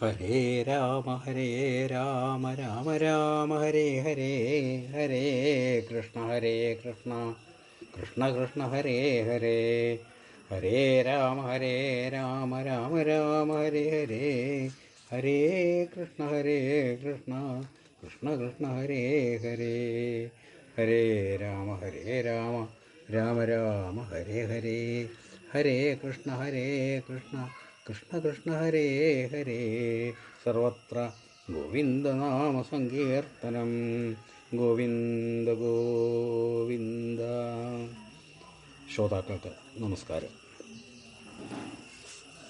ഹരേ രാമ രാമ രാമ ഹരേ ഹരേ, ഹരേ കൃഷ്ണ കൃഷ്ണ കൃഷ്ണ ഹരേ ഹരേ. ഹരേ രാമ രാമ രാമ ഹരേ ഹരേ, ഹരേ കൃഷ്ണ കൃഷ്ണ കൃഷ്ണ ഹരേ ഹരേ. ഹരേ രാമ രാമ ഹരേ ഹരേ, ഹരേ കൃഷ്ണ കൃഷ്ണ കൃഷ്ണ ഹരേ ഹരേ. സർവത്ര ഗോവിന്ദനാമസങ്കീർത്തനം, ഗോവിന്ദ ഗോവിന്ദ. ശ്രോതാക്കൾക്ക് നമസ്കാരം.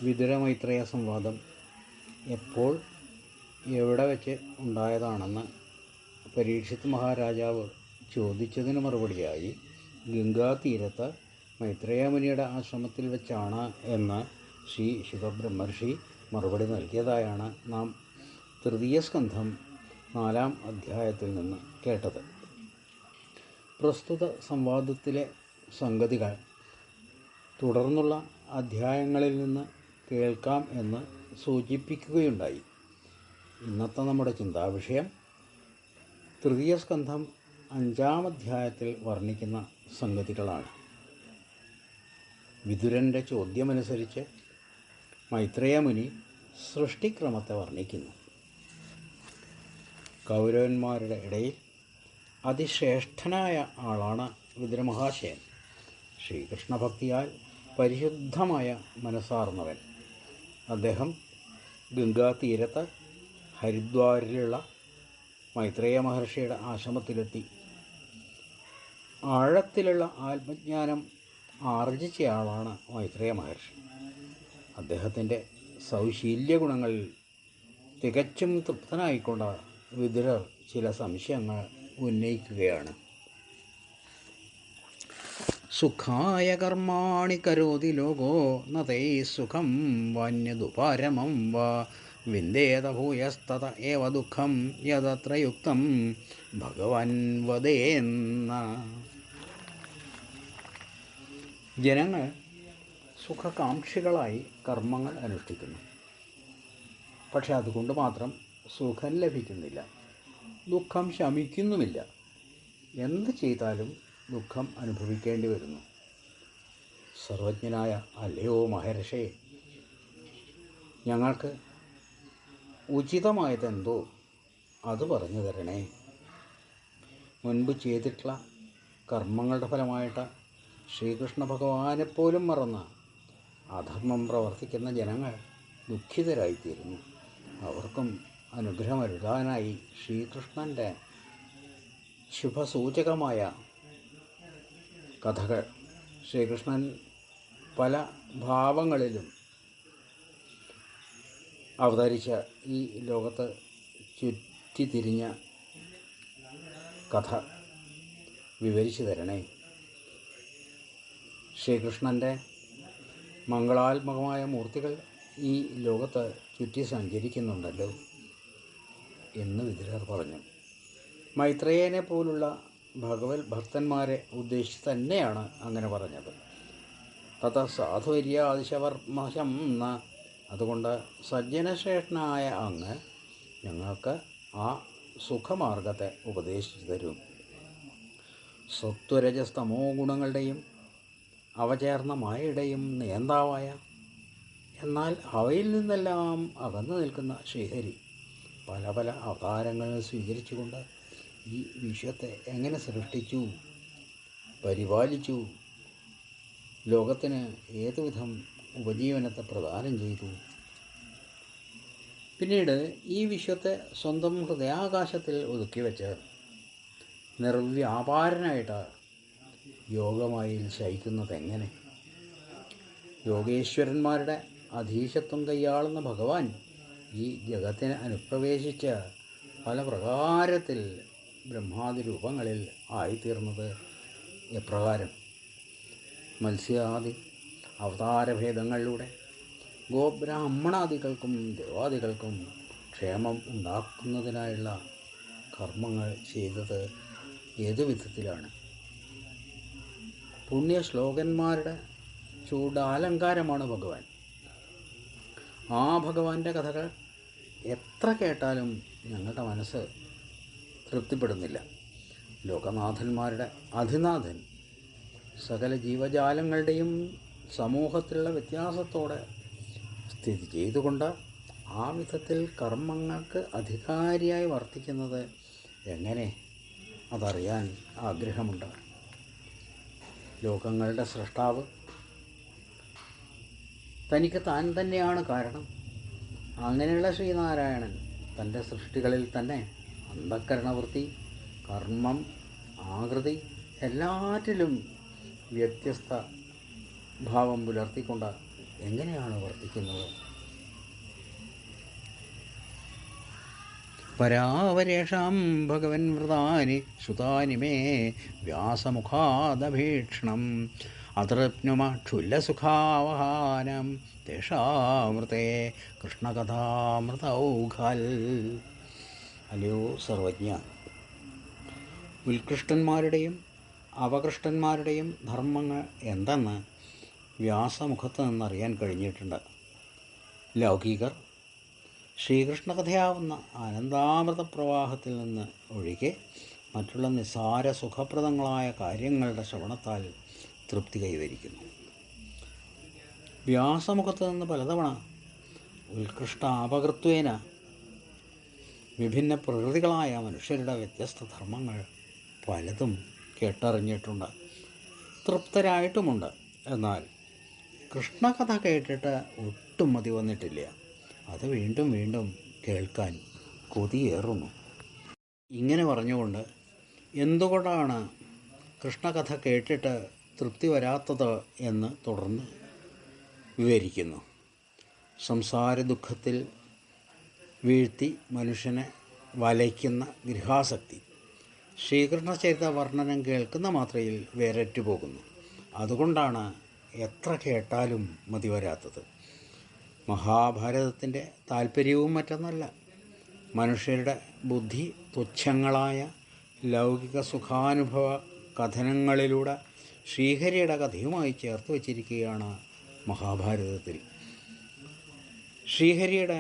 വിതുരമൈത്രേയ സംവാദം എപ്പോൾ എവിടെ വെച്ച് ഉണ്ടായതാണെന്ന് പരീക്ഷിത് മഹാരാജാവ് ചോദിച്ചതിന് മറുപടിയായി ഗംഗാതീരത്ത് മൈത്രേയമുനിയുടെ ആശ്രമത്തിൽ വെച്ചാണ് എന്ന് ശ്രീ ശുകബ്രഹ്മർഷി മറുപടി നൽകിയതായാണ് നാം തൃതീയ സ്കന്ധം 4-ാം അധ്യായത്തിൽ നിന്ന് കേട്ടത്. പ്രസ്തുത സംവാദത്തിലെ സംഗതികൾ തുടർന്നുള്ള അധ്യായങ്ങളിൽ നിന്ന് കേൾക്കാം എന്ന് സൂചിപ്പിക്കുകയുണ്ടായി. ഇന്നത്തെ നമ്മുടെ ചിന്താവിഷയം തൃതീയ സ്കന്ധം 5-ാം അധ്യായത്തിൽ വർണ്ണിക്കുന്ന സംഗതികളാണ്. വിതുരൻ്റെ ചോദ്യമനുസരിച്ച് മൈത്രേയമുനി സൃഷ്ടിക്രമത്തെ വർണ്ണിക്കുന്നു. കൗരവന്മാരുടെ ഇടയിൽ അതിശ്രേഷ്ഠനായ ആളാണ് വിതുരമഹാശയൻ. ശ്രീകൃഷ്ണഭക്തിയാൽ പരിശുദ്ധമായ മനസ്സാർന്നവൻ. അദ്ദേഹം ഗംഗാതീരത്ത് ഹരിദ്വാരിലുള്ള മൈത്രേയ മഹർഷിയുടെ ആശ്രമത്തിലെത്തി ആഴത്തിലുള്ള ആത്മജ്ഞാനം ആർജിച്ചയാളാണ് മൈത്രേയ മഹർഷി. അദ്ദേഹത്തിൻ്റെ സൗശീല്യ ഗുണങ്ങളിൽ തികച്ചും തൃപ്തനായിക്കൊണ്ട് വിതുരർ ചില സംശയങ്ങൾ ഉന്നയിക്കുകയാണ്. സുഖായ കർമാണി കരോതി ലോകോ നതൈ സുഖം വാന്യതുപാരമം വാ വിന്ദേത ഭൂയസ്തത ഏവ ദുഃഖം യതത്ര യുക്തം ഭഗവാൻ വദേന്ന. ജനങ്ങൾ സുഖകാംക്ഷികളായി കർമ്മങ്ങൾ അനുഷ്ഠിക്കുന്നു. പക്ഷെ അതുകൊണ്ട് മാത്രം സുഖം ലഭിക്കുന്നില്ല, ദുഃഖം ശമിക്കുന്നുമില്ല. എന്ത് ചെയ്താലും ദുഃഖം അനുഭവിക്കേണ്ടി വരുന്നു. സർവജ്ഞനായ അല്ലയോ മഹർഷേ, ഞങ്ങൾക്ക് ഉചിതമായതെന്തോ അത് പറഞ്ഞു തരണേ. മുൻപ് ചെയ്തിട്ടുള്ള കർമ്മങ്ങളുടെ ഫലമായിട്ട് ശ്രീകൃഷ്ണ ഭഗവാനെപ്പോലും മറന്ന അധർമ്മം പ്രവർത്തിക്കുന്ന ജനങ്ങൾ ദുഃഖിതരായിത്തീരുന്നു. അവർക്കും അനുഗ്രഹമരുളാനായി ശ്രീകൃഷ്ണൻ്റെ ശുഭസൂചകമായ കഥകൾ, ശ്രീകൃഷ്ണൻ പല ഭാവങ്ങളിലും അവതരിച്ച ഈ ലോകത്ത് ചുറ്റിത്തിരിഞ്ഞ കഥ വിവരിച്ചു തരണേ. ശ്രീകൃഷ്ണൻ്റെ മംഗളാത്മകമായ മൂർത്തികൾ ഈ ലോകത്ത് ചുറ്റി സഞ്ചരിക്കുന്നുണ്ടല്ലോ എന്ന് വിതുരർ പറഞ്ഞു. മൈത്രേയനെ പോലുള്ള ഭഗവത് ഭക്തന്മാരെ ഉദ്ദേശിച്ച് തന്നെയാണ് അങ്ങനെ പറഞ്ഞത്. തഥ സാധുര്യാദിശവർമ്മശം ന. അതുകൊണ്ട് സജ്ജനശ്രേഷ്ഠനായ അങ്ങ് ഞങ്ങൾക്ക് ആ സുഖമാർഗത്തെ ഉപദേശിച്ചു തരും. സത്വരജസ്തമോ ഗുണങ്ങളുടെയും അവ ചേർന്ന മായയുടെയും നിയന്താവായ, എന്നാൽ അവയിൽ നിന്നെല്ലാം അകന്നു നിൽക്കുന്ന ശ്രീഹരി പല പല അവതാരങ്ങൾ സ്വീകരിച്ചുകൊണ്ട് ഈ വിശ്വത്തെ എങ്ങനെ സൃഷ്ടിച്ചു, പരിപാലിച്ചു, ലോകത്തിന് ഏതുവിധം ഉപജീവനത്തെ പ്രദാനം ചെയ്തു, പിന്നീട് ഈ വിശ്വത്തെ സ്വന്തം ഹൃദയാകാശത്തിൽ ഒതുക്കി വെച്ച് നിർവ്യാപാരനായിട്ട് യോഗമായി ശയിക്കുന്നതെങ്ങനെ, യോഗേശ്വരന്മാരുടെ അധീശത്വം കൈയാളുന്ന ഭഗവാൻ ഈ ജഗത്തിന് അനുപ്രവേശിച്ച് പല പ്രകാരത്തിൽ ബ്രഹ്മാദി രൂപങ്ങളിൽ ആയിത്തീർന്നത് എപ്രകാരം, മത്സ്യാദി അവതാരഭേദങ്ങളിലൂടെ ഗോബ്രാഹ്മണാദികൾക്കും ദേവാദികൾക്കും ക്ഷേമം ഉണ്ടാക്കുന്നതിനായുള്ള കർമ്മങ്ങൾ ചെയ്തത് ഏതു വിധത്തിലാണ്. പുണ്യശ്ലോകന്മാരുടെ ചൂടാലങ്കാരമാണ് ഭഗവാൻ. ആ ഭഗവാന്റെ കഥകൾ എത്ര കേട്ടാലും ഞങ്ങളുടെ മനസ്സ് തൃപ്തിപ്പെടുന്നില്ല. ലോകനാഥന്മാരുടെ അധിനാഥൻ സകല ജീവജാലങ്ങളുടെയും സമൂഹത്തിലുള്ള വ്യത്യാസത്തോടെ സ്ഥിതി ചെയ്തുകൊണ്ട് ആ വിധത്തിൽ കർമ്മങ്ങൾക്ക് അധികാരിയായി വർത്തിക്കുന്നത് എങ്ങനെ? അതറിയാൻ ആഗ്രഹമുണ്ട്. ലോകങ്ങളുടെ സൃഷ്ടാവ് തനിക്ക് താൻ തന്നെയാണ് കാരണം. അങ്ങനെയുള്ള ശ്രീനാരായണൻ തൻ്റെ സൃഷ്ടികളിൽ തന്നെ അന്ധഃകരണവൃത്തി, കർമ്മം, ആകൃതി എല്ലാറ്റിലും വ്യത്യസ്ത ഭാവം പുലർത്തിക്കൊണ്ട് എങ്ങനെയാണ് വർത്തിക്കുന്നത്? പരാവരേഷാം ഭഗവൻ വൃതാനി ശ്രുതാനി മേ വ്യാസമുഖാദഭീക്ഷണം അതൃപ്നുമക്ഷുല്ലസുഖാവഹാനം തേഷാമൃതേ കൃഷ്ണകഥാമൃതൗഖൽ. അല്ലയോ സർവജ്ഞ, ഉത്കൃഷ്ടന്മാരുടെയും അപകൃഷ്ടന്മാരുടെയും ധർമ്മങ്ങൾ എന്തെന്ന് വ്യാസമുഖത്ത് നിന്നറിയാൻ കഴിഞ്ഞിട്ടുണ്ട്. ലൗകികർ ശ്രീകൃഷ്ണകഥയാവുന്ന ആനന്ദാമൃത പ്രവാഹത്തിൽ നിന്ന് ഒഴികെ മറ്റുള്ള നിസ്സാര സുഖപ്രദങ്ങളായ കാര്യങ്ങളുടെ ശ്രവണത്താൽ തൃപ്തി കൈവരിക്കുന്നു. വ്യാസമുഖത്ത് നിന്ന് പലതവണ ഉത്കൃഷ്ട അപകൃത്വേന വിഭിന്ന പ്രകൃതികളായ മനുഷ്യരുടെ വ്യത്യസ്ത ധർമ്മങ്ങൾ പലതും കേട്ടറിഞ്ഞിട്ടുണ്ട്, തൃപ്തരായിട്ടുമുണ്ട്. എന്നാൽ കൃഷ്ണകഥ കേട്ടിട്ട് ഒട്ടും മതി വന്നിട്ടില്ല. അത് വീണ്ടും വീണ്ടും കേൾക്കാൻ കൊതിയേറുന്നു. ഇങ്ങനെ പറഞ്ഞുകൊണ്ട് എന്തുകൊണ്ടാണ് കൃഷ്ണകഥ കേട്ടിട്ട് തൃപ്തി വരാത്തത് എന്ന് തുടർന്ന് വിവരിക്കുന്നു. സംസാര ദുഃഖത്തിൽ വീഴ്ത്തി മനുഷ്യനെ വലയ്ക്കുന്ന ഗൃഹാസക്തി ശ്രീകൃഷ്ണചരിത വർണ്ണനം കേൾക്കുന്ന മാത്രയിൽ വേരറ്റു പോകുന്നു. അതുകൊണ്ടാണ് എത്ര കേട്ടാലും മതി വരാത്തത്. മഹാഭാരതത്തിൻ്റെ താല്പര്യവും മറ്റൊന്നല്ല. മനുഷ്യരുടെ ബുദ്ധി തുച്ഛങ്ങളായ ലൗകിക സുഖാനുഭവ കഥനങ്ങളിലൂടെ ശ്രീഹരിയുടെ കഥയുമായി ചേർത്ത് വച്ചിരിക്കുകയാണ് മഹാഭാരതത്തിൽ. ശ്രീഹരിയുടെ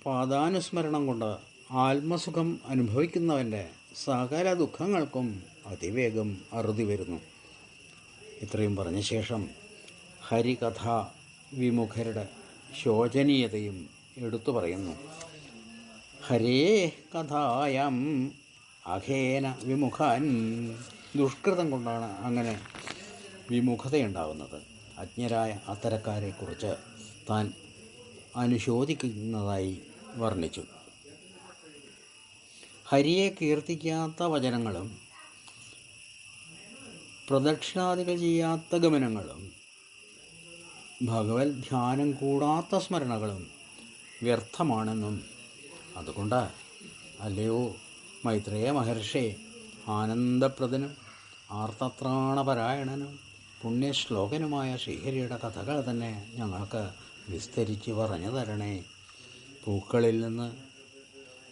പാദാനുസ്മരണം കൊണ്ട് ആത്മസുഖം അനുഭവിക്കുന്നവൻ്റെ സകല ദുഃഖങ്ങൾക്കും അതിവേഗം അറുതി വരുന്നു. ഇത്രയും പറഞ്ഞ ശേഷം ഹരികഥ വിമുഖരുടെ ശോചനീയതയും എടുത്തു പറയുന്നു. ഹരേ കഥായം അഖേന വിമുഖാൻ. ദുഷ്കൃതം കൊണ്ടാണ് അങ്ങനെ വിമുഖതയുണ്ടാകുന്നത്. അജ്ഞരായ അത്തരക്കാരെക്കുറിച്ച് താൻ അനുശോചിക്കുന്നതായി വർണ്ണിച്ചു. ഹരിയെ കീർത്തിക്കാത്ത വചനങ്ങളും പ്രദക്ഷിണാദികൾ ചെയ്യാത്ത ഗമനങ്ങളും ഭഗവത് ധ്യാനം കൂടാത്ത സ്മരണകളും വ്യർത്ഥമാണെന്നും, അതുകൊണ്ട് അല്ലയോ മൈത്രേയ മഹർഷേ, ആനന്ദപ്രദനും ആർത്തത്രാണപരായണനും പുണ്യശ്ലോകനുമായ ശ്രീഹരിയുടെ കഥകൾ തന്നെ ഞങ്ങൾക്ക് വിസ്തരിച്ച് പറഞ്ഞു തരണേ. പൂക്കളിൽ നിന്ന്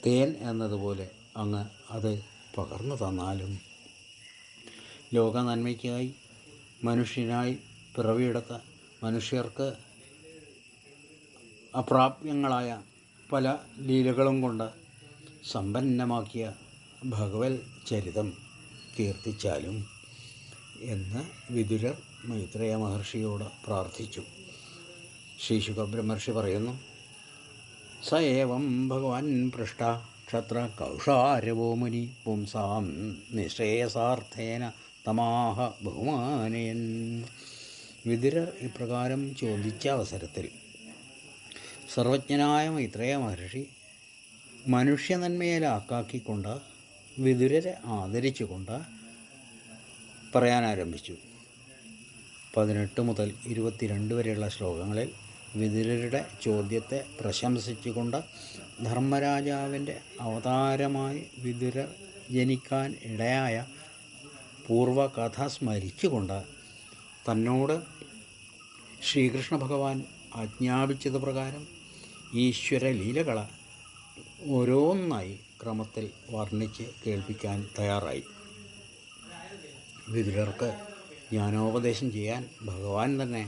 തേൻ എന്നതുപോലെ അങ്ങ് അത് പകർന്നു തന്നാലും. ലോക നന്മയ്ക്കായി മനുഷ്യനായി പിറവിയെടുത്ത മനുഷ്യർക്ക് അപ്രാപ്യങ്ങളായ പല ലീലകളും കൊണ്ട് സമ്പന്നമാക്കിയ ഭഗവത് ചരിതം കീർത്തിച്ചാലും എന്ന് വിദുരർ മൈത്രേയ മഹർഷിയോട് പ്രാർത്ഥിച്ചു. ശ്രീ ശുകബ്രഹ്മർഷി പറയുന്നു: സ ഏവം ഭഗവാൻ പൃഷ്ട ക്ഷത്ര കൗഷാരവോ മുനി പുംസാം നിശ്രേയസാർത്ഥേന തമാഹ ബഹുമാനയൻ. വിദുരർ ഇപ്രകാരം ചോദിച്ച അവസരത്തിൽ സർവജ്ഞനായ മൈത്രേയ മഹർഷി മനുഷ്യനന്മയെ ലാക്കാക്കിക്കൊണ്ട് വിദുരരെ ആദരിച്ചുകൊണ്ട് പറയാനാരംഭിച്ചു. 18 മുതൽ 22 വരെയുള്ള ശ്ലോകങ്ങളിൽ വിദുരരുടെ ചോദ്യത്തെ പ്രശംസിച്ചുകൊണ്ട് ധർമ്മരാജാവിൻ്റെ അവതാരമായി വിദുരർ ജനിക്കാൻ ഇടയായ പൂർവകഥ സ്മരിച്ചുകൊണ്ട് തന്നോട് ശ്രീകൃഷ്ണ ഭഗവാൻ ആജ്ഞാപിച്ചത് പ്രകാരം ഈശ്വരലീലകൾ ഓരോന്നായി ക്രമത്തിൽ വർണ്ണിച്ച് കേൾപ്പിക്കാൻ തയ്യാറായി. വിദുരർക്ക് ജ്ഞാനോപദേശം ചെയ്യാൻ ഭഗവാൻ തന്നെ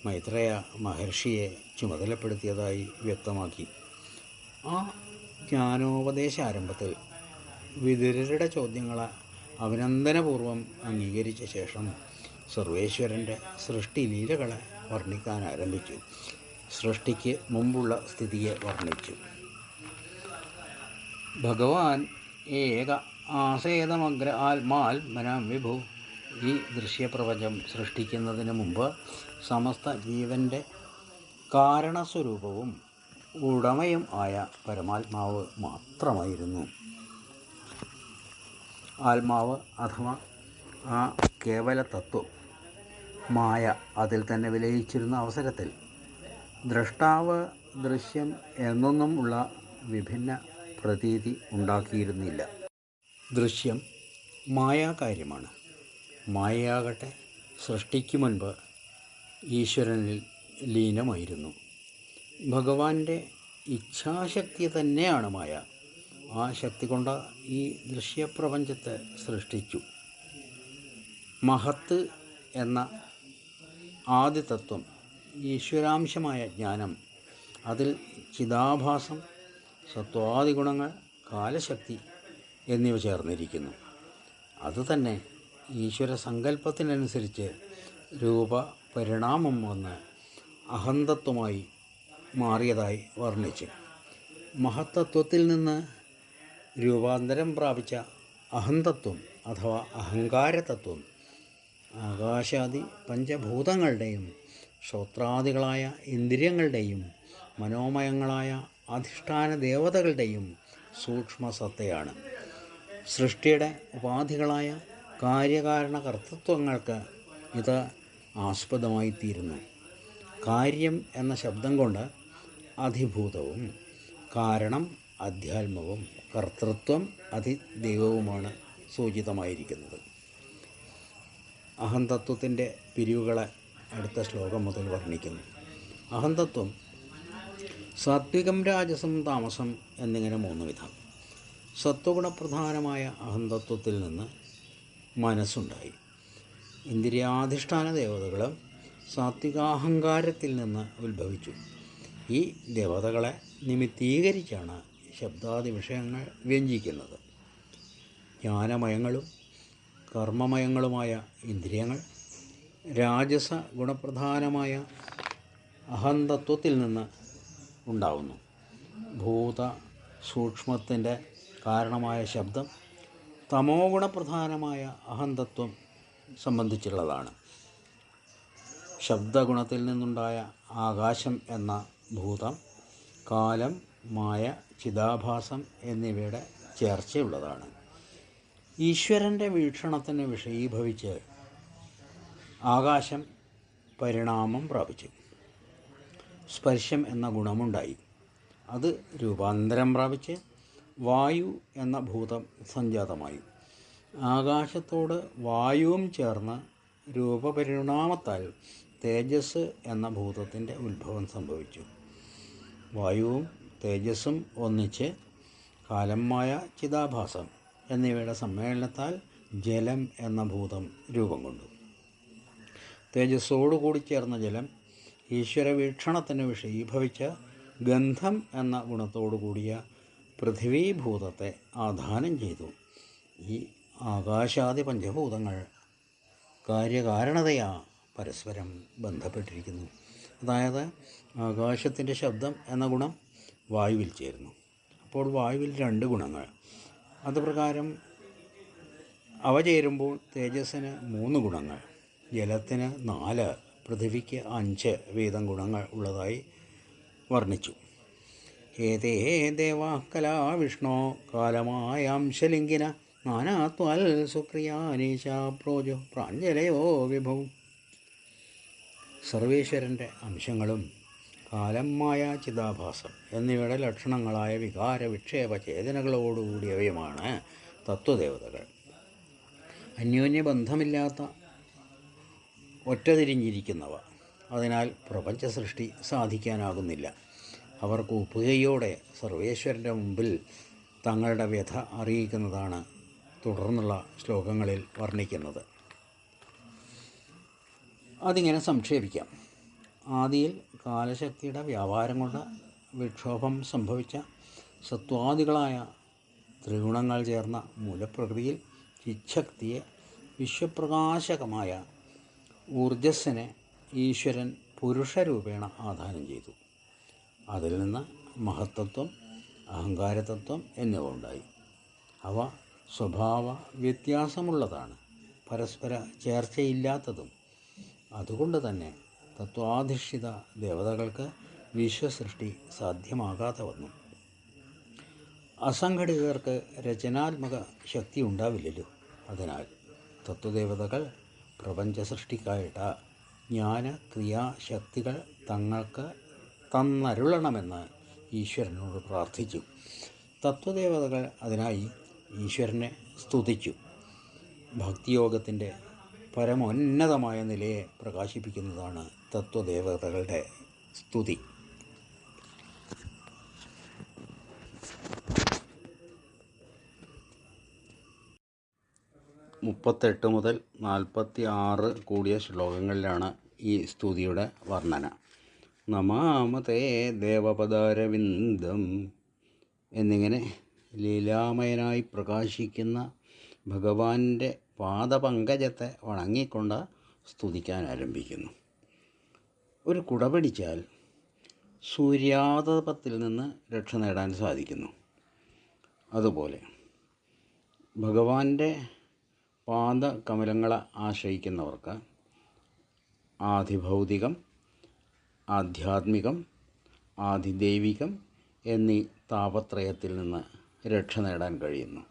മൈത്രേയ മഹർഷിയെ ചുമതലപ്പെടുത്തിയതായി വ്യക്തമാക്കി. ആ ജ്ഞാനോപദേശ ആരംഭത്തിൽ വിതുരരുടെ ചോദ്യങ്ങളെ അഭിനന്ദനപൂർവ്വം അംഗീകരിച്ച ശേഷം സർവേശ്വരൻ്റെ സൃഷ്ടിലീലകളെ വർണ്ണിക്കാൻ ആരംഭിച്ചു. സൃഷ്ടിക്ക് മുമ്പുള്ള സ്ഥിതിയെ വർണ്ണിച്ചു. ഭഗവാൻ ഏക ആസേതമഗ്ര ആത്മാത്മനാം വിഭു. ഈ ദൃശ്യപ്രപഞ്ചം സൃഷ്ടിക്കുന്നതിന് മുമ്പ് സമസ്ത ജീവൻ്റെ കാരണസ്വരൂപവും ഉടമയും ആയ പരമാത്മാവ് മാത്രമായിരുന്നു. ആത്മാവ് അഥവാ ആ കേവല തത്വം മായ അതിൽ തന്നെ വിലയിച്ചിരുന്ന അവസരത്തിൽ ദ്രഷ്ടാവ് ദൃശ്യം എന്നൊന്നും ഉള്ള വിഭിന്ന പ്രതീതി ഉണ്ടാക്കിയിരുന്നില്ല. ദൃശ്യം മായാകാര്യമാണ്. മായയാകട്ടെ സൃഷ്ടിക്ക് മുൻപ് ഈശ്വരനിൽ ലീനമായിരുന്നു. ഭഗവാന്റെ ഇച്ഛാശക്തി തന്നെയാണ് മായ. ആ ശക്തി കൊണ്ട് ഈ ദൃശ്യപ്രപഞ്ചത്തെ സൃഷ്ടിച്ചു. മഹത്ത് എന്ന ആദിതത്വം, ഈശ്വരാംശമായ ജ്ഞാനം, അതിൽ ചിദാഭാസം, സത്വാദിഗുണങ്ങൾ, കാലശക്തി എന്നിവ ചേർന്നിരിക്കുന്നു. അതുതന്നെ ഈശ്വര സങ്കല്പത്തിനനുസരിച്ച് രൂപപരിണാമം വന്ന് അഹന്തത്വമായി മാറിയതായി വർണ്ണിച്ചു. മഹത്തത്വത്തിൽ നിന്ന് രൂപാന്തരം പ്രാപിച്ച അഹന്തത്വം അഥവാ അഹങ്കാരതത്വം ആകാശാദി പഞ്ചഭൂതങ്ങളുടെയും ശ്രോത്രാദികളായ ഇന്ദ്രിയങ്ങളുടെയും മനോമയങ്ങളായ അധിഷ്ഠാന ദേവതകളുടെയും സൂക്ഷ്മസത്തയാണ്. സൃഷ്ടിയുടെ ഉപാധികളായ കാര്യകാരണ കർത്തൃത്വങ്ങൾക്ക് ഇത് ആസ്പദമായിത്തീരുന്നു. കാര്യം എന്ന ശബ്ദം കൊണ്ട് അധിഭൂതവും കാരണം അധ്യാത്മവും കർത്തൃത്വം അധിദൈവവുമാണ് സൂചിതമായിരിക്കുന്നത്. അഹന്തത്വത്തിൻ്റെ പിരിവുകളെ അടുത്ത ശ്ലോകം മുതൽ വർണ്ണിക്കുന്നു. അഹന്തത്വം സാത്വികം, രാജസം, താമസം എന്നിങ്ങനെ 3 വിധം. സത്വഗുണപ്രധാനമായ അഹന്തത്വത്തിൽ നിന്ന് മനസ്സുണ്ടായി. ഇന്ദ്രിയാധിഷ്ഠാന ദേവതകളും സാത്വികാഹങ്കാരത്തിൽ നിന്ന് ഉത്ഭവിച്ചു. ഈ ദേവതകളെ നിമിത്തീകരിച്ചാണ് ശബ്ദാദി വിഷയങ്ങൾ വ്യഞ്ജിക്കുന്നത്. ജ്ഞാനമയങ്ങളും കർമ്മമയങ്ങളുമായ ഇന്ദ്രിയങ്ങൾ രാജസ ഗുണപ്രധാനമായ അഹന്തത്വത്തിൽ നിന്ന് ഉണ്ടാവുന്നു. ഭൂത സൂക്ഷ്മത്തിൻ്റെ കാരണമായ ശബ്ദം തമോ ഗുണപ്രധാനമായ അഹന്തത്വം സംബന്ധിച്ചുള്ളതാണ്. ശബ്ദഗുണത്തിൽ നിന്നുണ്ടായ ആകാശം എന്ന ഭൂതം കാലം, മായ, ചിദാഭാസം എന്നിവയുടെ ചേർച്ചയുള്ളതാണ്. ഈശ്വരൻ്റെ വീക്ഷണത്തിന് വിഷയീഭവിച്ച് ആകാശം പരിണാമം പ്രാപിച്ചു. സ്പർശം എന്ന ഗുണമുണ്ടായി. അത് രൂപാന്തരം പ്രാപിച്ച് വായു എന്ന ഭൂതം സംജാതമായി. ആകാശത്തോട് വായുവും ചേർന്ന് രൂപപരിണാമത്താൽ തേജസ് എന്ന ഭൂതത്തിൻ്റെ ഉത്ഭവം സംഭവിച്ചു. വായുവും തേജസ്സും ഒന്നിച്ച് കാലം, മായ, ചിദാഭാസം എന്നിവയുടെ സമ്മേളനത്താൽ ജലം എന്ന ഭൂതം രൂപം കൊണ്ടു. തേജസ്സോടുകൂടി ചേർന്ന ജലം ഈശ്വരവീക്ഷണത്തിന് വിഷയീഭവിച്ച ഗന്ധം എന്ന ഗുണത്തോടു കൂടിയ പൃഥിവീഭൂതത്തെ ആധാനം ചെയ്തു. ഈ ആകാശാദി പഞ്ചഭൂതങ്ങൾ കാര്യകാരണതയാ പരസ്പരം ബന്ധപ്പെട്ടിരിക്കുന്നു. അതായത് ആകാശത്തിൻ്റെ ശബ്ദം എന്ന ഗുണം വായുവിൽ ചേരുന്നു. അപ്പോൾ വായുവിൽ 2 ഗുണങ്ങൾ. അതുപ്രകാരം അവ ചേരുമ്പോൾ തേജസ്സിന് 3 ഗുണങ്ങൾ, ജലത്തിന് 4, പൃഥിവിക്ക് 5 വീതം ഗുണങ്ങൾ ഉള്ളതായി വർണ്ണിച്ചു. ഏതേ ദേവാ കലാ വിഷ്ണോ കാലമായാംശലിംഗിന നാനാത്വാൽ സുക്രിയാനീശ പ്രോജോ പ്രാഞ്ജലയോ വിഭവ. സർവേശ്വരൻ്റെ അംശങ്ങളും കാലം, മായ, ചിദാഭാസം എന്നിവയുടെ ലക്ഷണങ്ങളായ വികാര വിക്ഷേപ ചേതനകളോടുകൂടിയവയുമാണ് തത്വദേവതകൾ. അന്യോന്യബന്ധമില്ലാത്ത ഒറ്റതിരിഞ്ഞിരിക്കുന്നവ. അതിനാൽ പ്രപഞ്ച സൃഷ്ടി സാധിക്കാനാകുന്നില്ല. അവർ കൂപ്പുകയോടെ സർവേശ്വരൻ്റെ മുമ്പിൽ തങ്ങളുടെ വ്യഥ അറിയിക്കുന്നതാണ് തുടർന്നുള്ള ശ്ലോകങ്ങളിൽ വർണ്ണിക്കുന്നത്. അതിങ്ങനെ സംക്ഷേപിക്കാം. ആദിയിൽ കാലശക്തിയുടെ വ്യാപാരം കൊണ്ട് വിക്ഷോഭം സംഭവിച്ച സത്വാദികളായ ത്രിഗുണങ്ങൾ ചേർന്ന മൂലപ്രകൃതിയിൽ ചിച്ഛക്തിയെ വിശ്വപ്രകാശകമായ ഊർജസ്സിനെ ഈശ്വരൻ പുരുഷരൂപേണ ആധാനം ചെയ്തു. അതിൽ നിന്ന് മഹത്തത്വം, അഹങ്കാരതത്വം എന്നിവ ഉണ്ടായി. അവ സ്വഭാവ വ്യത്യാസമുള്ളതാണ്, പരസ്പര ചേർച്ചയില്ലാത്തതും. അതുകൊണ്ട് തന്നെ തത്വാധിഷ്ഠിത ദേവതകൾക്ക് വിശ്വസൃഷ്ടി സാധ്യമാകാതെ വന്നു. അസംഘടിതർക്ക് രചനാത്മക ശക്തി ഉണ്ടാവില്ലല്ലോ. അതിനാൽ തത്വദേവതകൾ പ്രപഞ്ച സൃഷ്ടിക്കായിട്ട് ജ്ഞാന ക്രിയാശക്തികൾ തങ്ങൾക്ക് തന്നരുളണമെന്ന് ഈശ്വരനോട് പ്രാർത്ഥിച്ചു. തത്വദേവതകൾ അതിനായി ഈശ്വരനെ സ്തുതിച്ചു. ഭക്തിയോഗത്തിൻ്റെ പരമോന്നതമായ നിലയെ പ്രകാശിപ്പിക്കുന്നതാണ് തത്വദേവതകളുടെ സ്തുതി. 38 മുതൽ 46 കൂടിയ ശ്ലോകങ്ങളിലാണ് ഈ സ്തുതിയുടെ വർണ്ണന. നമാമതേ ദേവപദാരവിന്ദം എന്നിങ്ങനെ ലീലാമയനായി പ്രകാശിക്കുന്ന ഭഗവാന്റെ പാദപങ്കജത്തെ വണങ്ങിക്കൊണ്ട് സ്തുതിക്കാൻ ആരംഭിക്കുന്നു. ഒരു കുട പിടിച്ചാൽ സൂര്യാതപത്തിൽ നിന്ന് രക്ഷ നേടാൻ സാധിക്കുന്നു. അതുപോലെ ഭഗവാന്റെ പാദകമലങ്ങളെ ആശ്രയിക്കുന്നവർക്ക് ആധിഭൗതികം, ആധ്യാത്മികം, ആധിദൈവികം എന്നീ താപത്രയത്തിൽ നിന്ന് രക്ഷ നേടാൻ കഴിയുന്നു.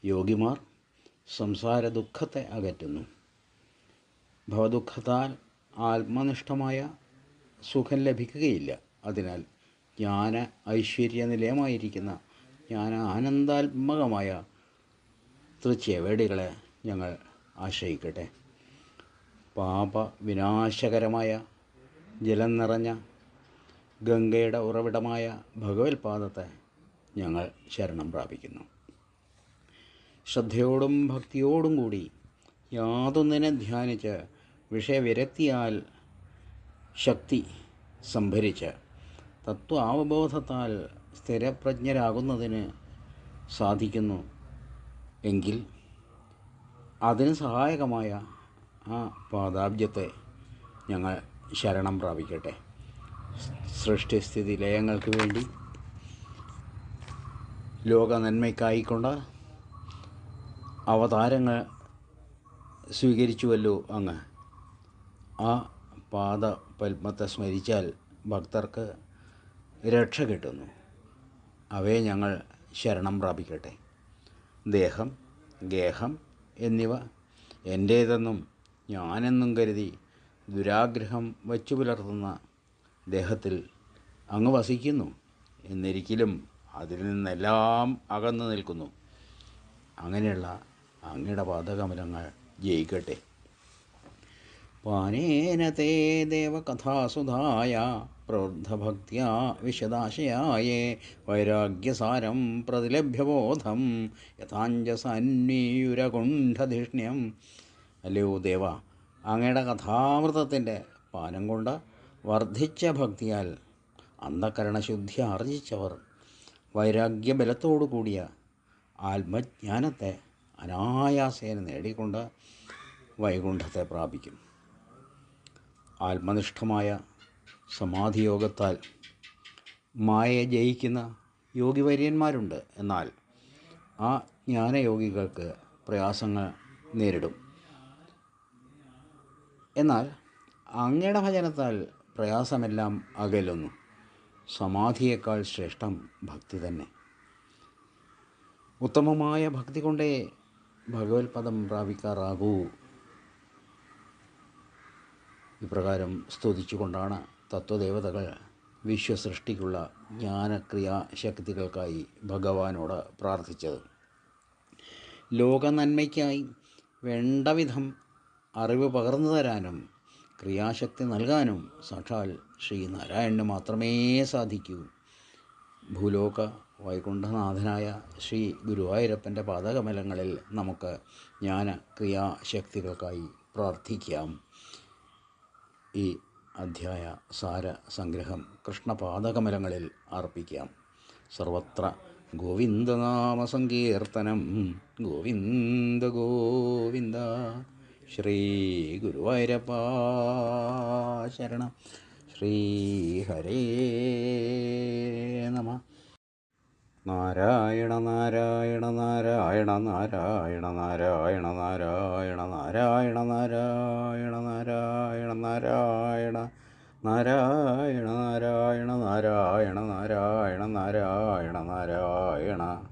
യോഗിമാർ സംസാര ദുഃഖത്തെ അകറ്റുന്നു. ഭവദുഃഖത്താൽ ആത്മനിഷ്ഠമായ സുഖം ലഭിക്കുകയില്ല. അതിനാൽ ജ്ഞാന ഐശ്വര്യ നിലയമായിരിക്കുന്ന ജ്ഞാന ആനന്ദാത്മകമായ തൃച്ചേവേടികളെ ഞങ്ങൾ ആശ്രയിക്കട്ടെ. പാപ വിനാശകരമായ ജലം നിറഞ്ഞ ഗംഗയുടെ ഉറവിടമായ ഭഗവത്പാദത്തെ ഞങ്ങൾ ശരണം പ്രാപിക്കുന്നു. ശ്രദ്ധയോടും ഭക്തിയോടും കൂടി യാതൊന്നിനെ ധ്യാനിച്ച് വിഷയവിരക്തിയാൽ ശക്തി സംഭരിച്ച് തത്വാവബോധത്താൽ സ്ഥിരപ്രജ്ഞരാകുന്നതിന് സാധിക്കുന്നു എങ്കിൽ അതിന് സഹായകമായ ആ പാദാബ്ജത്തെ ഞങ്ങൾ ശരണം പ്രാപിക്കട്ടെ. സൃഷ്ടിസ്ഥിതി ലയങ്ങൾക്ക് വേണ്ടി ലോക നന്മയ്ക്കായിക്കൊണ്ട് അവതാരങ്ങൾ സ്വീകരിച്ചുവല്ലോ അങ്ങ്. ആ പാദപത്മത്തെ സ്മരിച്ചാൽ ഭക്തർക്ക് രക്ഷ കിട്ടുന്നു. അവയെ ഞങ്ങൾ ശരണം പ്രാപിക്കട്ടെ. ദേഹം, ഗേഹം എന്നിവ എൻ്റേതെന്നും ഞാനെന്നും കരുതി ദുരാഗ്രഹം വച്ചു പുലർത്തുന്ന ദേഹത്തിൽ അങ്ങ് വസിക്കുന്നു എന്നിരിക്കലും അതിൽ നിന്നെല്ലാം അകന്നു നിൽക്കുന്നു. അങ്ങനെയുള്ള അങ്ങയുടെ പാദകമലങ്ങൾ ജയിക്കട്ടെ. പാനേന തേ ദേവകഥാസുധായ പ്രവൃദ്ധഭക്ത്യാ വിശദാശയായേ വൈരാഗ്യസാരം പ്രതിലഭ്യബോധം യഥാഞ്ജസന്മീയുരകുണ്ഠധിഷ്ണ്യം. അല്ലയോ ദേവ, അങ്ങയുടെ കഥാമൃതത്തിൻ്റെ പാനം കൊണ്ട് വർദ്ധിച്ച ഭക്തിയാൽ അന്ധകരണശുദ്ധി ആർജിച്ചവർ വൈരാഗ്യബലത്തോടു കൂടിയ ആത്മജ്ഞാനത്തെ അനായാസേന നേടിക്കൊണ്ട് വൈകുണ്ഠത്തെ പ്രാപിക്കും. ആത്മനിഷ്ഠമായ സമാധിയോഗത്താൽ മായയെ ജയിക്കുന്ന യോഗിവര്യന്മാരുണ്ട്. എന്നാൽ ആ ജ്ഞാനയോഗികൾക്ക് പ്രയാസങ്ങൾ നേരിടും. എന്നാൽ അങ്ങയുടെ ഭജനത്താൽ പ്രയാസമെല്ലാം അകലുന്നു. സമാധിയേക്കാൾ ശ്രേഷ്ഠം ഭക്തി തന്നെ. ഉത്തമമായ ഭക്തി കൊണ്ടേ ഭഗവത്പദം പ്രാപിക്കാറാകൂ. ഇപ്രകാരം സ്തുതിച്ചുകൊണ്ടാണ് തത്വദേവതകൾ വിശ്വസൃഷ്ടിക്കുള്ള ജ്ഞാനക്രിയാശക്തികൾക്കായി ഭഗവാനോട് പ്രാർത്ഥിച്ചത്. ലോകനന്മയ്ക്കായി വേണ്ടവിധം അറിവ് പകർന്നു തരാനും ക്രിയാശക്തി നൽകാനും സാക്ഷാൽ ശ്രീനാരായണന് മാത്രമേ സാധിക്കൂ. ഭൂലോക വൈകുണ്ഠനാഥനായ ശ്രീ ഗുരുവായൂരപ്പൻ്റെ പാദകമലങ്ങളിൽ നമുക്ക് ജ്ഞാന ക്രിയാശക്തികൾക്കായി പ്രാർത്ഥിക്കാം. ഈ അധ്യായ സാര സംഗ്രഹം കൃഷ്ണപാദകമലങ്ങളിൽ അർപ്പിക്കാം. സർവത്ര ഗോവിന്ദനാമസങ്കീർത്തനം. ഗോവിന്ദ ഗോവിന്ദ. ശ്രീ ഗുരുവായൂരപ്പ ശരണം. ശ്രീ ഹരേ നമ. നാരായണ നാരായണ നാരായണ നാരായണ നാരായണ നാരായണ നാരായണ നാരായണ നാരായണ നാരായണ നാരായണ നാരായണ നാരായണ നാരായണ നാരായണ നാരായണ.